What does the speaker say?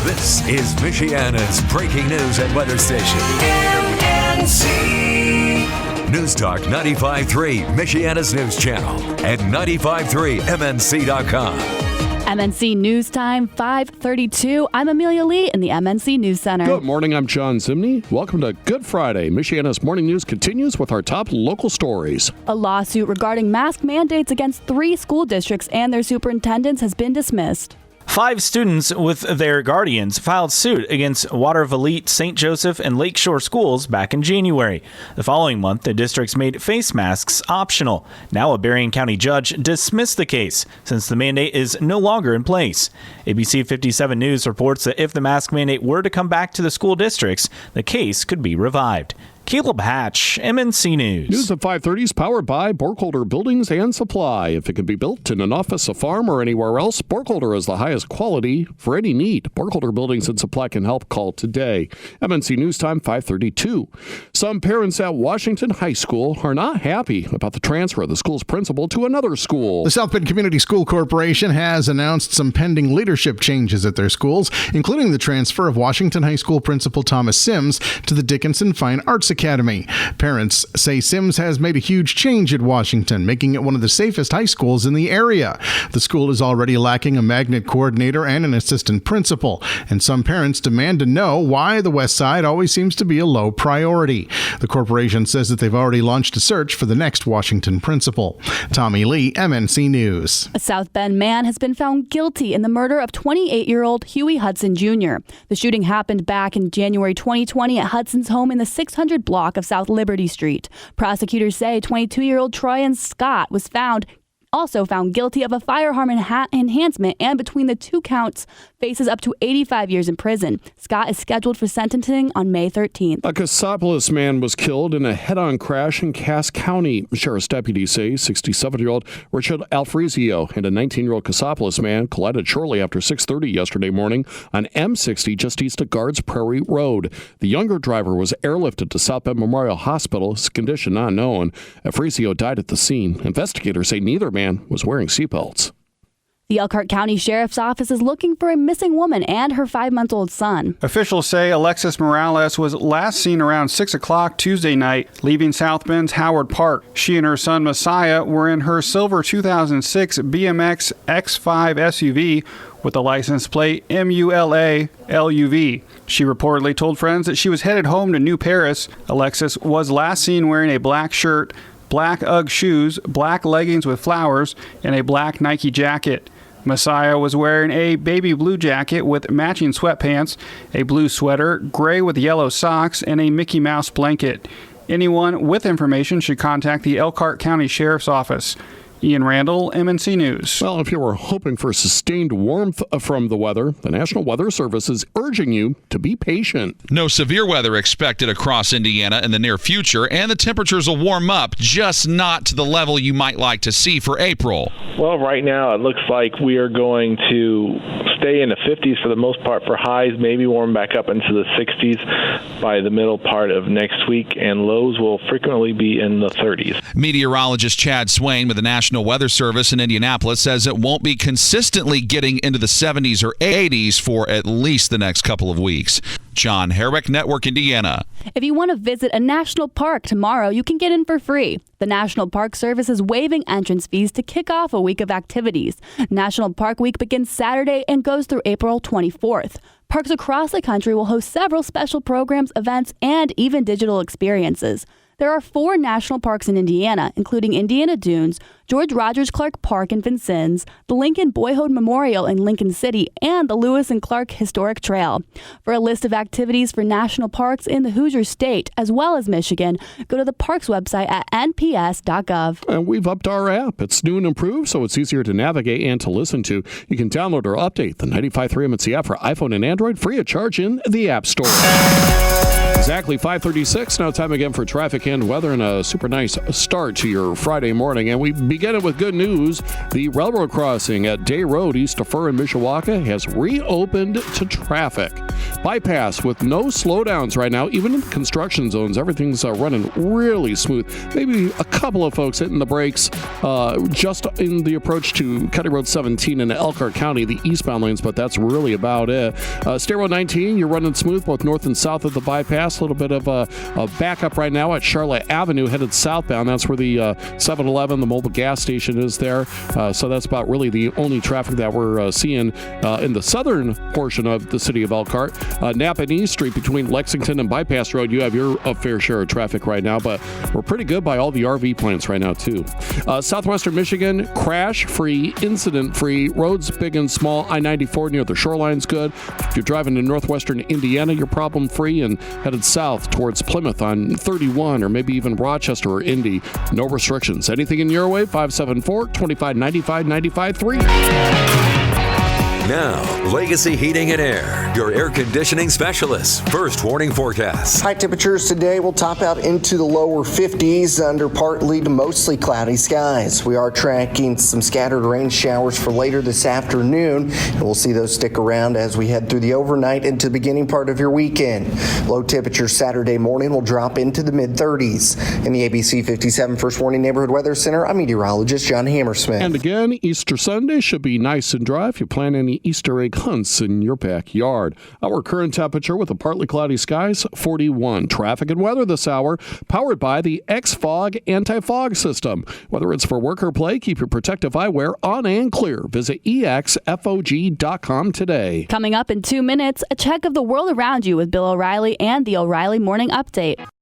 This is Michiana's breaking news and weather station. MNC. News Talk 95.3, Michiana's news channel, and 95.3MNC.com. MNC News Time, 5:32. I'm Amelia.lee in the MNC News Center. Good morning, I'm John Zimney. Welcome to Good Friday. Michiana's morning news continues with our top local stories. A lawsuit regarding mask mandates against 3 school districts and their superintendents has been dismissed. 5 students with their guardians filed suit against Watervliet, St. Joseph, and Lakeshore schools back in January. The following month, the districts made face masks optional. Now a Berrien County judge dismissed the case since the mandate is no longer in place. ABC 57 News reports that if the mask mandate were to come back to the school districts, the case could be revived. Caleb Hatch, MNC News. News at 5:30 is powered by Burkholder Buildings and Supply. If it can be built in an office, a farm, or anywhere else, Burkholder is the highest quality for any need. Burkholder Buildings and Supply can help. Call today. MNC News Time, 5:32. Some parents at Washington High School are not happy about the transfer of the school's principal to another school. The South Bend Community School Corporation has announced some pending leadership changes at their schools, including the transfer of Washington High School principal Thomas Sims to the Dickinson Fine Arts Academy. Parents say Sims has made a huge change at Washington, making it one of the safest high schools in the area. The school is already lacking a magnet coordinator and an assistant principal, and some parents demand to know why the West Side always seems to be a low priority. The corporation says that they've already launched a search for the next Washington principal. Tommy Lee, MNC News. A South Bend man has been found guilty in the murder of 28-year-old Huey Hudson Jr. The shooting happened back in January 2020 at Hudson's home in the 600 block of South Liberty Street. Prosecutors say 22-year-old Troyan Scott was also found guilty of a firearm enhancement, and between the 2 counts faces up to 85 years in prison. Scott is scheduled for sentencing on May 13th. A Cassopolis man was killed in a head-on crash in Cass County. Sheriff's deputies say 67-year-old Richard Alfresio and a 19-year-old Cassopolis man collided shortly after 6:30 yesterday morning on M60 just east of Guards Prairie Road. The younger driver was airlifted to South Bend Memorial Hospital. His condition not known. Alfresio died at the scene. Investigators say neither man was wearing seatbelts. The Elkhart County Sheriff's Office is looking for a missing woman and her 5-month-old son. Officials say Alexis Morales was last seen around 6 o'clock Tuesday night, leaving South Bend's Howard Park. She and her son Messiah were in her silver 2006 BMX X5 SUV with the license plate MULA-LUV. She reportedly told friends that she was headed home to New Paris. Alexis was last seen wearing a black shirt, black UGG shoes, black leggings with flowers, and a black Nike jacket. Messiah was wearing a baby blue jacket with matching sweatpants, a blue sweater, gray with yellow socks, and a Mickey Mouse blanket. Anyone with information should contact the Elkhart County Sheriff's Office. Ian Randall, MNC News. Well, if you were hoping for sustained warmth from the weather, the National Weather Service is urging you to be patient. No severe weather expected across Indiana in the near future, and the temperatures will warm up, just not to the level you might like to see for April. Well, right now it looks like we are going to stay in the 50s for the most part for highs, maybe warm back up into the 60s by the middle part of next week, and lows will frequently be in the 30s. Meteorologist Chad Swain with the National Weather Service in Indianapolis says it won't be consistently getting into the 70s or 80s for at least the next couple of weeks. John Herrick, Network Indiana. If you want to visit a national park tomorrow, you can get in for free. The National Park Service is waiving entrance fees to kick off a week of activities. National Park Week begins Saturday and goes through April 24th. Parks across the country will host several special programs, events, and even digital experiences. There are 4 national parks in Indiana, including Indiana Dunes, George Rogers Clark Park in Vincennes, the Lincoln Boyhood Memorial in Lincoln City, and the Lewis and Clark Historic Trail. For a list of activities for national parks in the Hoosier State, as well as Michigan, go to the parks website at nps.gov. And we've upped our app. It's new and improved, so it's easier to navigate and to listen to. You can download or update the 95.3 MNC app for iPhone and Android free of charge in the App Store. Exactly 5:36. Now time again for traffic and weather, and a super nice start to your Friday morning. And we begin it with good news. The railroad crossing at Day Road east of Fur in Mishawaka has reopened to traffic. Bypass with no slowdowns right now, even in the construction zones. Everything's running really smooth. Maybe a couple of folks hitting the brakes just in the approach to County Road 17 in Elkhart County, the eastbound lanes, but that's really about it. State Road 19, you're running smooth both north and south of the bypass. A little bit of a backup right now at Charlotte Avenue headed southbound. That's where the 7-Eleven, the mobile gas station is there. So that's about really the only traffic that we're seeing in the southern portion of the city of Elkhart. Napa and East Street between Lexington and Bypass Road, you have your fair share of traffic right now, but we're pretty good by all the RV plants right now, too. Southwestern Michigan, crash-free, incident-free, roads big and small. I-94 near the shoreline's good. If you're driving to northwestern Indiana, you're problem-free and headed south towards Plymouth on 31 or maybe even Rochester or Indy. No restrictions. Anything in your way, 574-2595-95-3. Now, Legacy Heating and Air, your air conditioning specialist. First warning forecast. High temperatures today will top out into the lower 50s under partly to mostly cloudy skies. We are tracking some scattered rain showers for later this afternoon, and we'll see those stick around as we head through the overnight into the beginning part of your weekend. Low temperatures Saturday morning will drop into the mid-30s. In the ABC 57 First Warning Neighborhood Weather Center, I'm meteorologist John Hammersmith. And again, Easter Sunday should be nice and dry if you plan any Easter egg hunts in your backyard. Our current temperature with a partly cloudy skies, 41. Traffic and weather this hour, powered by the X-Fog anti-fog system. Whether it's for work or play, keep your protective eyewear on and clear. Visit exfog.com today. Coming up in 2 minutes, a check of the world around you with Bill O'Reilly and the O'Reilly Morning Update.